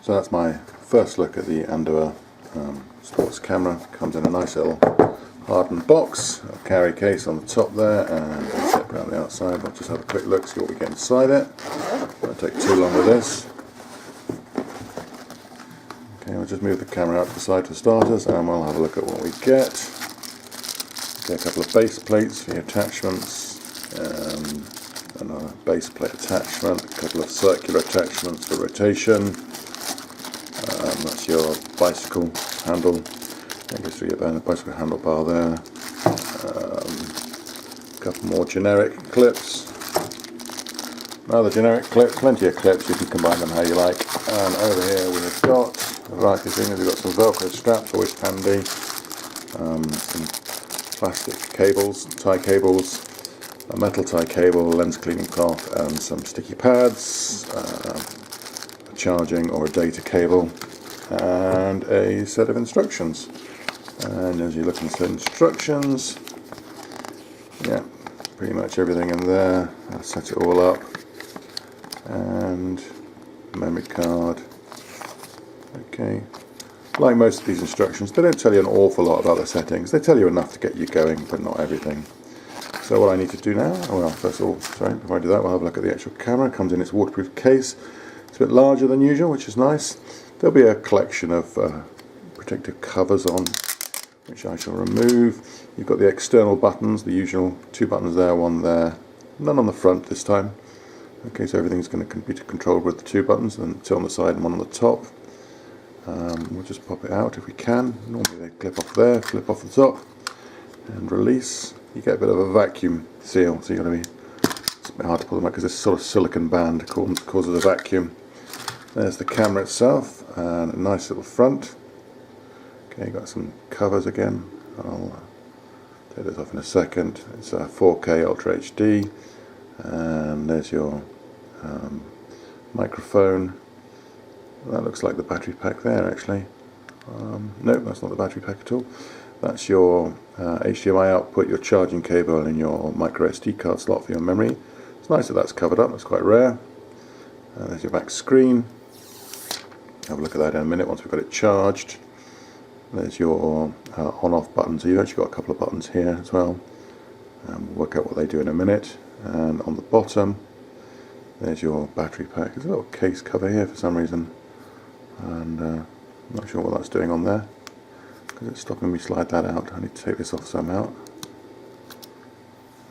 So that's my first look at the Andoer sports camera. Comes in a nice little hardened box, a carry case on the top there, and a zip around the outside. I'll just have a quick look, see what we get inside it. Won't take too long with this. Okay, we'll just move the camera out to the side for starters, and we'll have a look at what we get. Get a couple of base plates for your attachments, another base plate attachment, a couple of circular attachments for rotation. That's your bicycle handle. That goes through your bicycle handlebar there. A couple more generic clips. Another generic clip, plenty of clips, you can combine them how you like. And over here we have got a variety of things. We've got some Velcro straps, always handy. Some plastic cables, tie cables, a metal tie cable, lens cleaning cloth, and some sticky pads, a charging or a data cable, and a set of instructions. And as you look into the instructions, yeah, pretty much everything in there. I'll set it all up, and memory card. Okay, like most of these instructions, they don't tell you an awful lot about the settings. They tell you enough to get you going, but not everything. So what I need to do now, well, first of all, sorry, before I do that, we'll have a look at the actual camera. It comes in its waterproof case. It's a bit larger than usual, which is nice. There'll be a collection of protective covers on, which I shall remove. You've got the external buttons, the usual 2 buttons there, 1 there, none on the front this time. Okay, so everything's going to be controlled with the 2 buttons, and 2 on the side and 1 on the top. We'll just pop it out if we can. Normally they clip off there, flip off the top, and release. You get a bit of a vacuum seal, so you've got to be, it's a bit hard to pull them out because this sort of silicon band causes a vacuum. There's the camera itself, and a nice little front. Okay, got some covers again. I'll take this off in a second. It's a 4K Ultra HD, and there's your microphone. That looks like the battery pack there, actually. No, that's not the battery pack at all. That's your HDMI output, your charging cable, and your micro SD card slot for your memory. It's nice that that's covered up. That's quite rare. There's your back screen. Have a look at that in a minute once we've got it charged. There's your on-off button. So you've actually got a couple of buttons here as well. We'll work out what they do in a minute. And on the bottom, there's your battery pack. There's a little case cover here for some reason, and I'm not sure what that's doing on there because it's stopping me slide that out. I need to take this off somehow.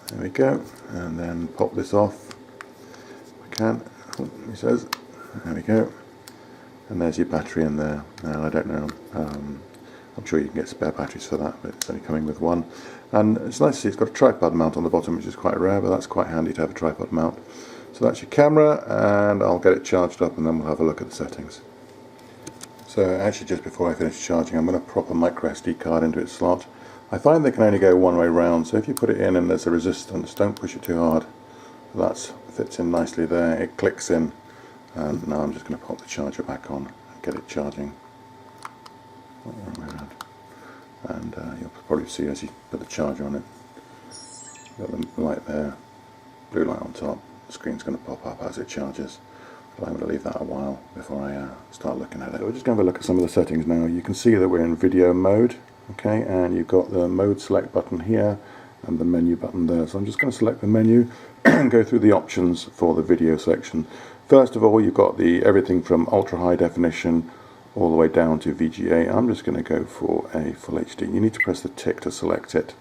There we go, and then pop this off. I can. Oh, he says. There we go. And there's your battery in there. Now I don't know. I'm sure you can get spare batteries for that, but it's only coming with 1. And it's nice to see it's got a tripod mount on the bottom, which is quite rare, but that's quite handy to have a tripod mount. So that's your camera, and I'll get it charged up and then we'll have a look at the settings. So actually, just before I finish charging, I'm going to prop a micro SD card into its slot. I find they can only go one way round, so if you put it in and there's a resistance, don't push it too hard. That fits in nicely there, it clicks in, and now I'm just going to pop the charger back on and get it charging. And you'll probably see as you put the charger on it, got the light there, blue light on top. The screen's going to pop up as it charges, but I'm going to leave that a while before I start looking at it. We're just going to have a look at some of the settings now. You can see that we're in video mode, okay, and you've got the mode select button here and the menu button there. So I'm just going to select the menu and go through the options for the video section. First of all, you've got the everything from ultra high definition all the way down to VGA. I'm just going to go for a full HD. You need to press the tick to select it.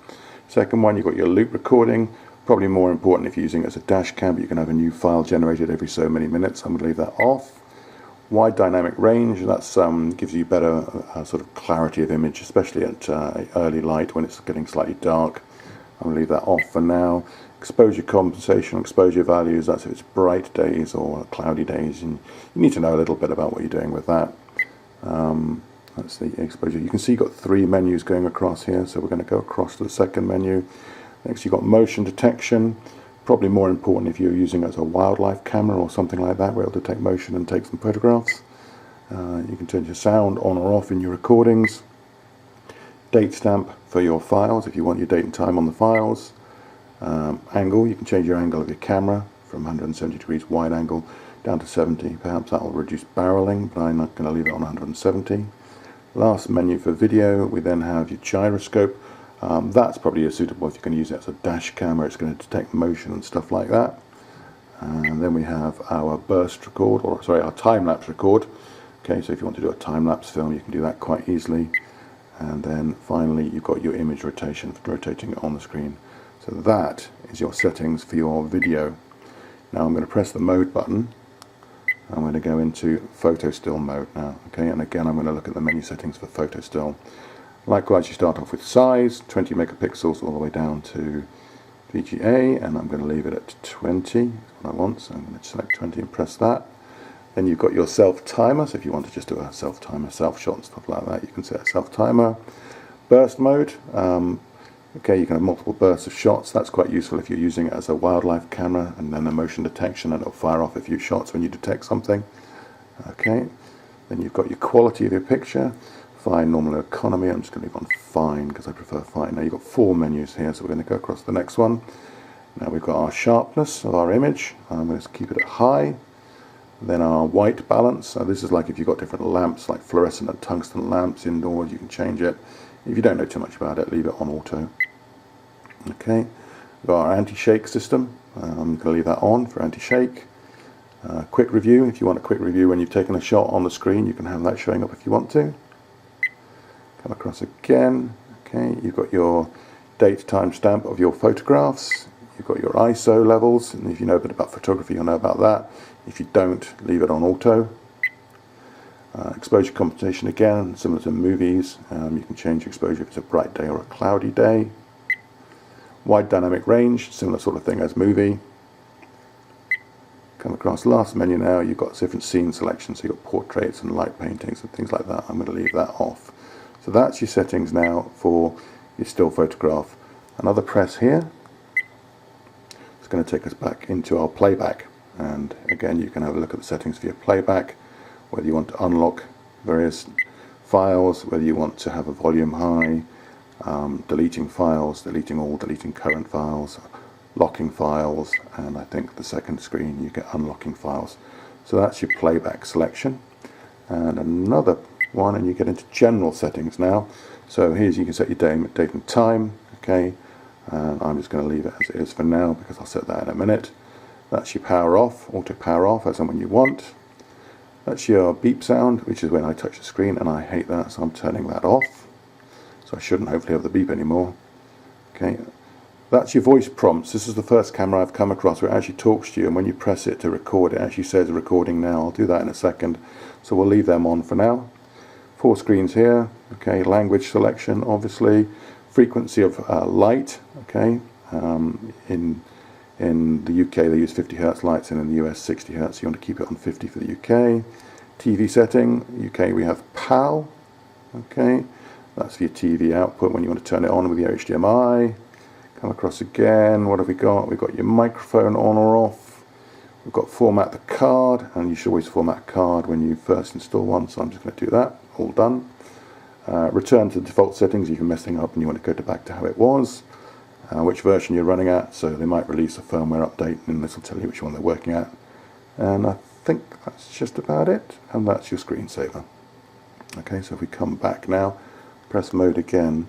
Second one, you've got your loop recording. Probably more important if you're using it as a dash cam, but you can have a new file generated every so many minutes. I'm going to leave that off. Wide dynamic range, that's gives you better sort of clarity of image, especially at early light when it's getting slightly dark. I'm going to leave that off for now. Exposure compensation, exposure values, that's if it's bright days or cloudy days, and you need to know a little bit about what you're doing with that. That's the exposure. You can see you've got 3 menus going across here, so we're going to go across to the second menu. Next you've got motion detection, probably more important if you're using it as a wildlife camera or something like that. We're able to take motion and take some photographs. You can turn your sound on or off in your recordings. Date stamp for your files if you want your date and time on the files. Angle, you can change your angle of your camera from 170 degrees wide angle down to 70. Perhaps that will reduce barreling, but I'm not going to leave it on 170. Last menu for video, we then have your gyroscope. That's probably suitable if you're going to use it as a dash camera. It's going to detect motion and stuff like that. And then we have our burst record, or sorry, our time-lapse record. Okay, so if you want to do a time-lapse film, you can do that quite easily. And then finally, you've got your image rotation for rotating it on the screen. So that is your settings for your video. Now I'm going to press the mode button. I'm going to go into photo still mode now. Okay, and again I'm going to look at the menu settings for photo still. Likewise, you start off with size, 20 megapixels all the way down to VGA, and I'm going to leave it at 20. That's what I want, so I'm going to select 20 and press that. Then you've got your self timer, so if you want to just do a self timer, self shot and stuff like that, you can set a self timer. Burst mode, okay, you can have multiple bursts of shots. That's quite useful if you're using it as a wildlife camera, and then a motion detection, and it'll fire off a few shots when you detect something. Okay, then you've got your quality of your picture. Fine, normal, economy. I'm just going to leave on fine because I prefer fine. Now you've got 4 menus here, so we're going to go across to the next one. Now we've got our sharpness of our image. I'm going to keep it at high. Then our white balance. So this is like if you've got different lamps, like fluorescent and tungsten lamps indoors, you can change it. If you don't know too much about it, leave it on auto. Okay, we've got our anti-shake system. I'm going to leave that on for anti-shake. Quick review. If you want a quick review when you've taken a shot on the screen, you can have that showing up if you want to. Come across again. Okay, you've got your date timestamp of your photographs. You've got your ISO levels, and if you know a bit about photography, you'll know about that. If you don't, leave it on auto. Exposure computation again, similar to movies. You can change exposure if it's a bright day or a cloudy day. Wide dynamic range, similar sort of thing as movie. Come across last menu now, you've got different scene selections, so you've got portraits and light paintings and things like that. I'm going to leave that off. So that's your settings now for your still photograph. Another press here. It's going to take us back into our playback. And again, you can have a look at the settings for your playback, whether you want to unlock various files, whether you want to have a volume high, deleting files, deleting all, deleting current files, locking files, and I think the second screen you get unlocking files. So that's your playback selection. And another one, and you get into general settings now. So here's, you can set your date and time. Okay, and I'm just going to leave it as it is for now because I'll set that in a minute. That's your power off, auto power off, as and when you want. That's your beep sound, which is when I touch the screen, and I hate that, so I'm turning that off. So I shouldn't hopefully have the beep anymore. Okay, that's your voice prompts. This is the first camera I've come across where it actually talks to you, and when you press it to record, it actually says recording now. I'll do that in a second. So we'll leave them on for now. 4 screens here. Okay, language selection, obviously. Frequency of light. Okay, in the UK they use 50 Hz lights, and in the US 60 Hz. So you want to keep it on 50 for the UK. TV setting, UK we have PAL. Okay, that's for your TV output when you want to turn it on with your HDMI. Come across again, what have we got? We've got your microphone on or off. We've got format the card, and you should always format a card when you first install one, so I'm just going to do that. All done. Return to the default settings if you're messing up and you want to go back to how it was. Which version you're running at, so they might release a firmware update and this will tell you which one they're working at. And I think that's just about it, and that's your screensaver. Okay, so if we come back now, press mode again,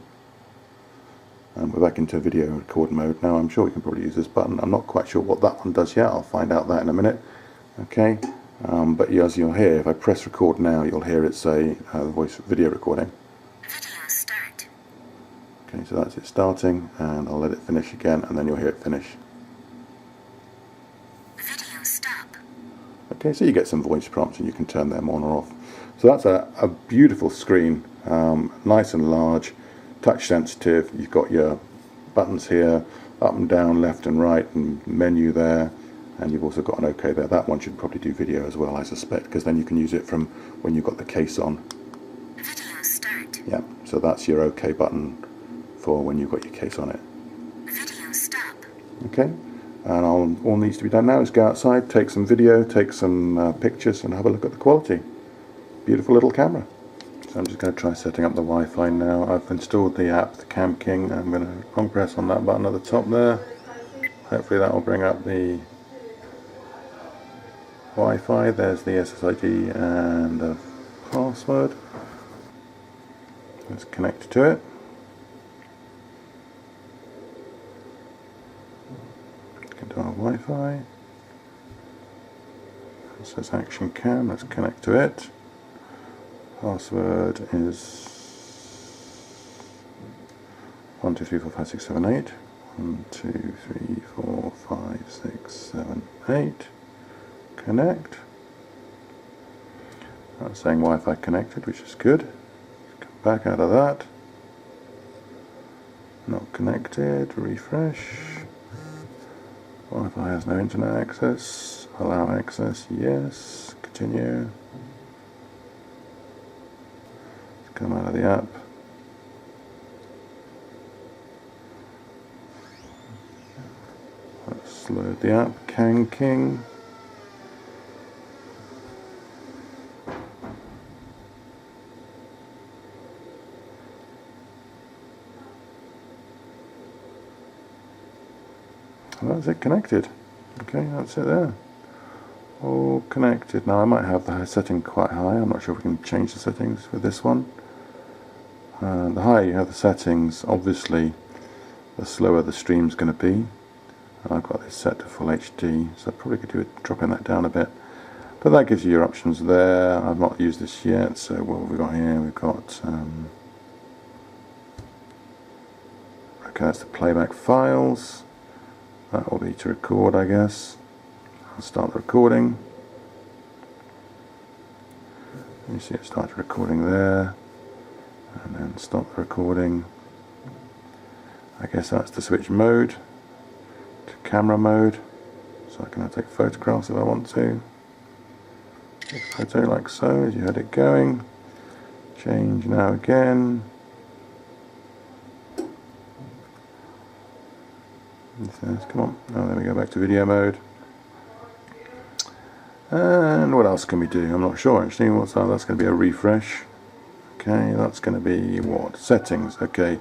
and we're back into video record mode. Now I'm sure we can probably use this button. I'm not quite sure what that one does yet, I'll find out that in a minute. Okay, but as you'll hear, if I press record now, you'll hear it say voice video recording. Okay, so that's it starting, and I'll let it finish again, and then you'll hear it finish. Video stop. Okay, so you get some voice prompts, and you can turn them on or off. So that's a beautiful screen, nice and large, touch sensitive. You've got your buttons here, up and down, left and right, and menu there, and you've also got an OK there. That one should probably do video as well, I suspect, because then you can use it from when you've got the case on. Video start. Yeah, so that's your OK button for when you've got your case on it. Video stop. Okay, and all needs to be done now is go outside, take some video, take some pictures, and have a look at the quality. Beautiful little camera. So I'm just going to try setting up the Wi-Fi now. I've installed the app, the Cam King. I'm going to long press on that button at the top there. Hopefully that will bring up the Wi-Fi. There's the SSID and the password. Let's connect to it. Get to our Wi-Fi. It says Action Cam. Let's connect to it. Password is 1 2 3 4 5 6 7 8. 1 2 3 4 5 6 7 8. Connect. That's saying Wi-Fi connected, which is good. Come back out of that. Not connected. Refresh. Wi-Fi has no internet access. Allow access. Yes. Continue. Let's come out of the app. Let's load the app. King. That's it connected. Okay, that's it there. All connected. Now I might have the setting quite high. I'm not sure if we can change the settings with this one. The higher you have the settings, obviously the slower the stream's going to be. And I've got this set to full HD, so I probably could do it dropping that down a bit. But that gives you your options there. I've not used this yet, so what have we got here? We've got okay, that's the playback files. That will be to record, I guess. I'll start the recording. You see it started recording there, and then stop the recording. I guess that's to switch mode to camera mode, so I can now take photographs if I want to. Take a photo like so, as you heard it going. Change now again. Come on. Oh, there we go, back to video mode. And what else can we do? I'm not sure actually. What's that? That's going to be a refresh. Okay, that's going to be what? Settings. Okay,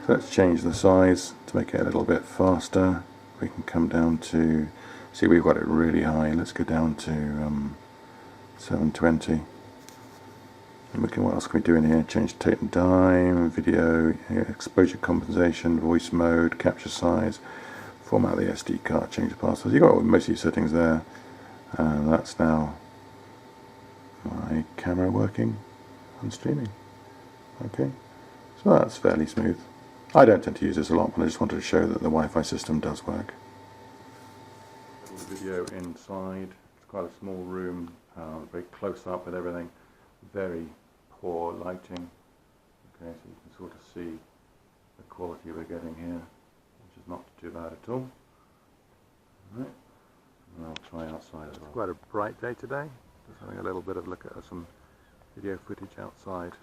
so let's change the size to make it a little bit faster. We can come down to, see, we've got it really high. Let's go down to 720. And we can, what else can we do in here? Change tape and time, video, exposure compensation, voice mode, capture size. Format the SD card, change the password. You've got most of your settings there. And that's now my camera working and streaming. Okay, so that's fairly smooth. I don't tend to use this a lot, but I just wanted to show that the Wi-Fi system does work. The video inside. It's quite a small room, very close up with everything. Very poor lighting. Okay, so you can sort of see the quality we're getting here, which is not too bad at all. Right. And I'll try outside as well. It's quite a bright day today. Just having a little bit of a look at some video footage outside.